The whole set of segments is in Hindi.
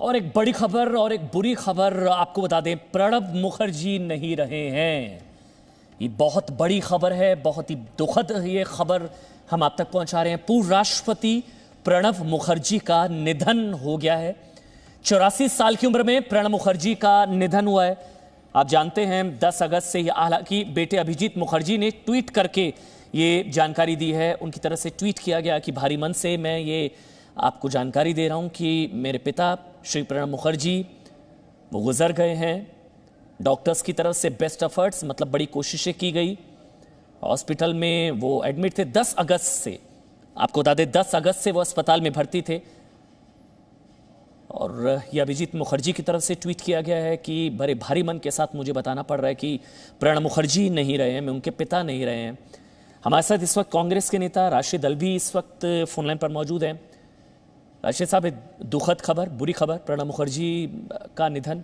और एक बड़ी खबर और एक बुरी खबर आपको बता दें, प्रणब मुखर्जी नहीं रहे हैं। ये बहुत बड़ी खबर है, बहुत ही दुखद ये खबर हम आप तक पहुंचा रहे हैं। पूर्व राष्ट्रपति प्रणब मुखर्जी का निधन हो गया है। 84 साल की उम्र में प्रणब मुखर्जी का निधन हुआ है। आप जानते हैं 10 अगस्त से, हालांकि बेटे अभिजीत मुखर्जी ने ट्वीट करके ये जानकारी दी है। उनकी तरफ से ट्वीट किया गया कि भारी मन से मैं ये आपको जानकारी दे रहा हूं कि मेरे पिता श्री प्रणब मुखर्जी वो गुजर गए हैं। डॉक्टर्स की तरफ से बेस्ट एफर्ट्स, मतलब बड़ी कोशिशें की गई। हॉस्पिटल में वो एडमिट थे 10 अगस्त से, आपको बता दें 10 अगस्त से वो अस्पताल में भर्ती थे। और ये अभिजीत मुखर्जी की तरफ से ट्वीट किया गया है कि बड़े भारी मन के साथ मुझे बताना पड़ रहा है कि प्रणब मुखर्जी नहीं रहे हैं, मैं उनके पिता नहीं रहे हैं। हमारे साथ इस वक्त कांग्रेस के नेता राशिद अल्वी इस वक्त फोनलाइन पर मौजूद हैं। राशिद साहब, दुखद खबर, बुरी खबर, प्रणब मुखर्जी का निधन।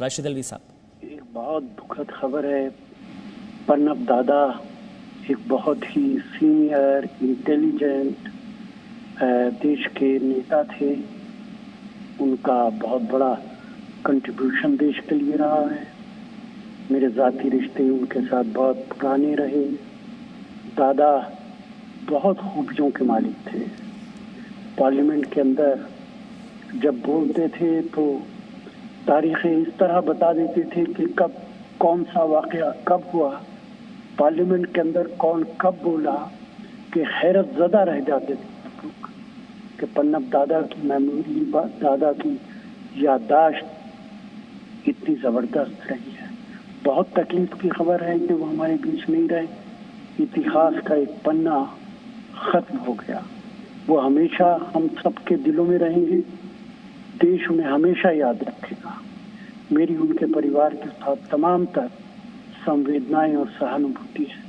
राशिद अल्वी साहब, एक बहुत दुखद खबर है। प्रणब दादा एक बहुत ही सीनियर, इंटेलिजेंट देश के नेता थे। उनका बहुत बड़ा कंट्रीब्यूशन देश के लिए रहा है। मेरे जाती रिश्ते उनके साथ बहुत पुराने रहे। दादा बहुत खूबियों के मालिक थे। पार्लियामेंट के अंदर जब बोलते थे तो तारीखें इस तरह बता देते थे कि कब कौन सा वाकया कब हुआ, पार्लियामेंट के अंदर कौन कब बोला, कि हैरत ज़दा रह जाते थे लोग कि प्रणब दादा की मेमोरी, दादा की याददाश्त इतनी ज़बरदस्त रही है। बहुत तकलीफ की खबर है कि वो हमारे बीच नहीं रहे। इतिहास का एक पन्ना ख़त्म हो गया। वो हमेशा हम सबके दिलों में रहेंगे। देश उन्हें हमेशा याद रखेगा। मेरी उनके परिवार के साथ तमाम तर संवेदनाएं और सहानुभूति है।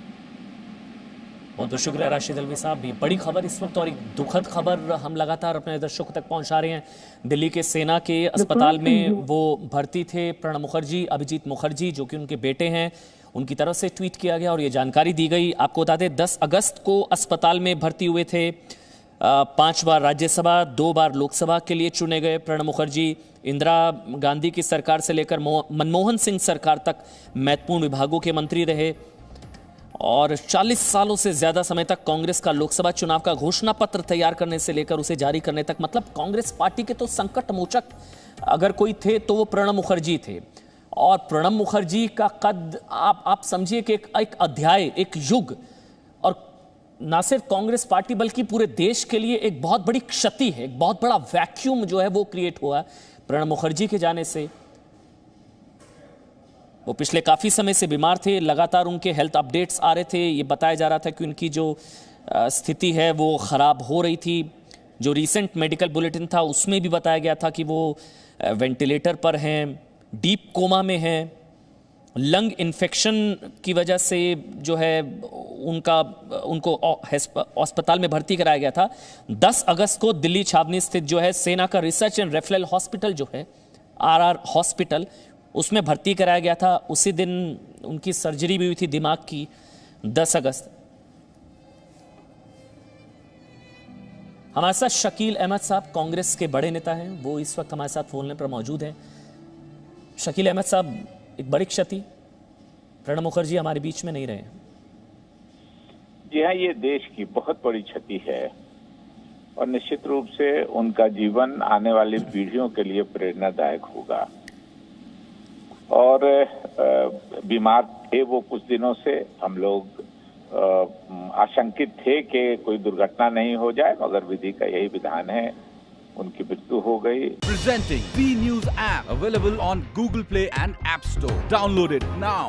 बहुत बहुत शुक्रिया राशिद अल्वी साहब। ये बड़ी खबर इस वक्त और एक दुखद खबर हम लगातार अपने दर्शकों तक पहुंचा रहे हैं। दिल्ली के सेना के अस्पताल में वो भर्ती थे प्रणब मुखर्जी, अभिजीत मुखर्जी जो कि उनके बेटे हैं। उनकी तरफ से ट्वीट किया गया और ये जानकारी दी गई। आपको बता दें 10 अगस्त को अस्पताल में भर्ती हुए थे। 5 बार राज्यसभा, 2 बार लोकसभा के लिए चुने गए प्रणब मुखर्जी। इंदिरा गांधी की सरकार से लेकर मनमोहन सिंह सरकार तक महत्वपूर्ण विभागों के मंत्री रहे और 40 सालों से ज्यादा समय तक कांग्रेस का लोकसभा चुनाव का घोषणा पत्र तैयार करने से लेकर उसे जारी करने तक, मतलब कांग्रेस पार्टी के तो संकट मोचक अगर कोई थे तो वो प्रणब मुखर्जी थे। और प्रणब मुखर्जी का कद आप समझिए कि एक अध्याय, एक युग, और ना सिर्फ कांग्रेस पार्टी बल्कि पूरे देश के लिए एक बहुत बड़ी क्षति है। एक बहुत बड़ा वैक्यूम जो है वो क्रिएट हुआ प्रणब मुखर्जी के जाने से। वो पिछले काफ़ी समय से बीमार थे। लगातार उनके हेल्थ अपडेट्स आ रहे थे। ये बताया जा रहा था कि उनकी जो स्थिति है वो ख़राब हो रही थी। जो रीसेंट मेडिकल बुलेटिन था उसमें भी बताया गया था कि वो वेंटिलेटर पर हैं, डीप कोमा में हैं, लंग इन्फेक्शन की वजह से जो है उनको अस्पताल में भर्ती कराया गया था। 10 अगस्त को दिल्ली छावनी स्थित जो है सेना का रिसर्च एंड रेफरल हॉस्पिटल जो है RR हॉस्पिटल, उसमें भर्ती कराया गया था। उसी दिन उनकी सर्जरी भी हुई थी दिमाग की, 10 अगस्त। हमारे साथ शकील अहमद साहब, कांग्रेस के बड़े नेता हैं, वो इस वक्त हमारे साथ फोन पर मौजूद हैं। शकील अहमद साहब, एक बड़ी क्षति, प्रणब मुखर्जी हमारे बीच में नहीं रहे। जी हाँ, ये देश की बहुत बड़ी क्षति है और निश्चित रूप से उनका जीवन आने वाली पीढ़ियों के लिए प्रेरणादायक होगा। और बीमार थे वो कुछ दिनों से। हम लोग आशंकित थे कि कोई दुर्घटना नहीं हो जाए, मगर विधि का यही विधान है, उनकी मृत्यु हो गई। Presenting B News app available on Google Play and App Store. Download it now.